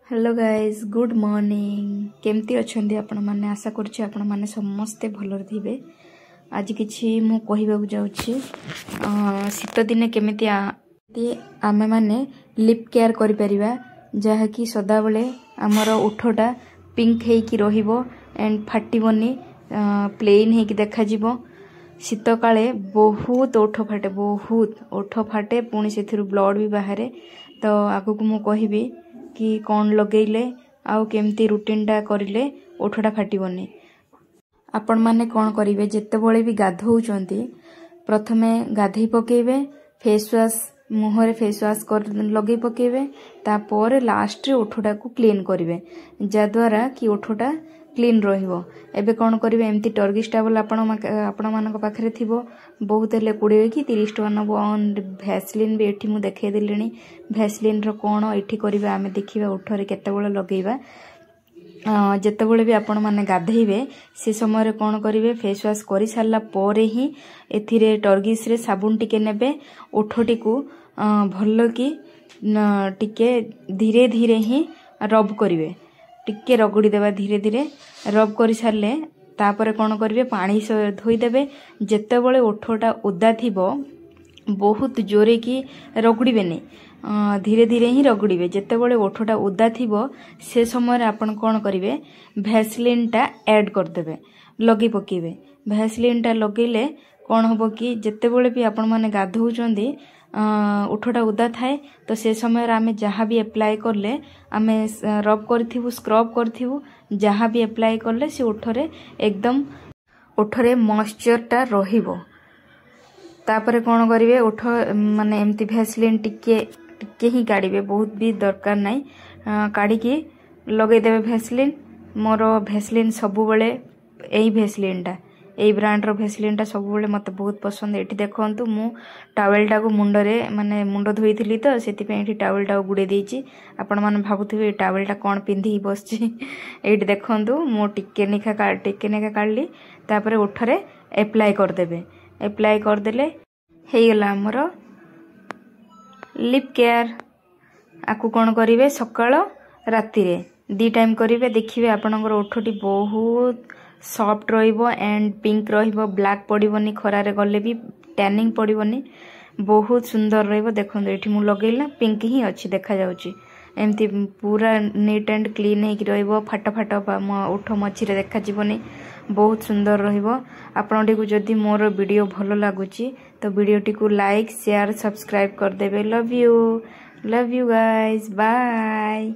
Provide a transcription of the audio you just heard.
Hello guys good morning केमती अच्छा आपण मैंने आशा करुच्चे आपण मैंने समस्ते भल थे। आज किसी मु कहवाक जाऊँगी शीत दिने केमिति आमे माने लिप केयर करिपरिबा जहाँकि सदाबले आमर ओठटा पिंक हेकी रहिबो एंड फाटिबनी प्लेन हेकी देखाजिबो। शीत काले बहुत ओठ फाटे पुणी से ब्लड भी बाहर। तो आगु को मु कहबी कि कौन लगेले आउ केमती रूटीनटा करिले ओठटा फाटिबनी। आपण माने कौन करिवे जेतेबेले भी गाधौचंती प्रथमे गाधई पकेबे फेस वाश मुहरे फेस वाश कर लगे पकेबे तापर लास्ट रे ओठटा को क्लीन करिवे जद्वारा कि ओठटा क्लीन रहिबो। एबे कौन करिवे एमती टर्गिश टावल आपण मानक पाखरे थिबो बहुत हेले 20 कि 30 टका नबो। भैसलिन भी एठी मु देखाई देलिनी भैसलिन रो कोन एठी करिवे आमे देखिबा ओठरे केतेबेले लगेइबा। जेतेबेले भी आपण माने गाधेइबे से समय कौन करिवे फेस वाश करि सारला परे ही एथिरे टर्गिश रे साबुन टिके नेबे ओठटी को भल्लो कि टिके धीरे धीरे ही रब करिवे टिके रगड़ी देबा धीरे धीरे रब करि सारले तापर कौन करिवे पानी धोई देबे। जेतेबेले ओठटा ओदा थिबो बहुत जोरे की रगड़ीबेनी धीरे धीरे ही रगड़ीबे। जेतेबेले ओठटा ओदा थिबो से समय आपण कौन करिवे भैसलिन टा ऐड कर देबे लगे पकेबे। भैसलिन टा लगेले कौन होबो कि जेतेबेले भी आपण माने गाधौचंदी ओठटा ओदा थाए तो से समय आमे जहाँ भी एप्लाय करले आमे रब करथिबु स्क्रब करथिबु जहाँ भी एप्लाय करले से ओठरे एकदम ओठरे मॉइस्चरटा रहिबो। तापरे कौन करिवे ओठ माने एमती भैसलिन टिके ही काढ़िबे बहुत भी दरकार नाही काढ़ी की लगे देबे भैसलिन। मोर भैसलिन सबु बेले एही भैसलिनटा एई ब्रांड रो भैसलिनटा सबु बेले मते बहुत पसंद। एठी देखंतु मु टावेलटा को मुंडरे माने मुंड धोइथिली तो सेति पे एठी टावेलटा गुडे देइची। आपण माने भाबुथिबे टावेलटा कोन पिंधी बसची एठी देखंतु मु टिके नेखा काढली तापरे ओठरे एप्लाई कर देबे। एप्लाई कर देले हेई गेला हमर लिप केयर। आकु कोन करिवे सकाळ राती रे दी टाइम करिवे देखिवे आपनकर ओठटी बहुत सॉफ्ट रहिबो एंड पिंक रहिबो ब्लैक पड़िबनी खरारे गले भी टैनिंग पड़िबनी बहुत सुंदर रहिबो। देखंतु एठी मु लगेला पिंक ही अछि देखा जाउची एमती पूरा नीट एंड क्लीन हेकी रहिबो फाट ओठ मछी रे देखा जीवनी बहुत सुंदर रहिबो। आपनटी को जदी मोर वीडियो भलो लागुची तो वीडियोटी को लाइक शेयर सब्सक्राइब कर देबे। Love you guys bye.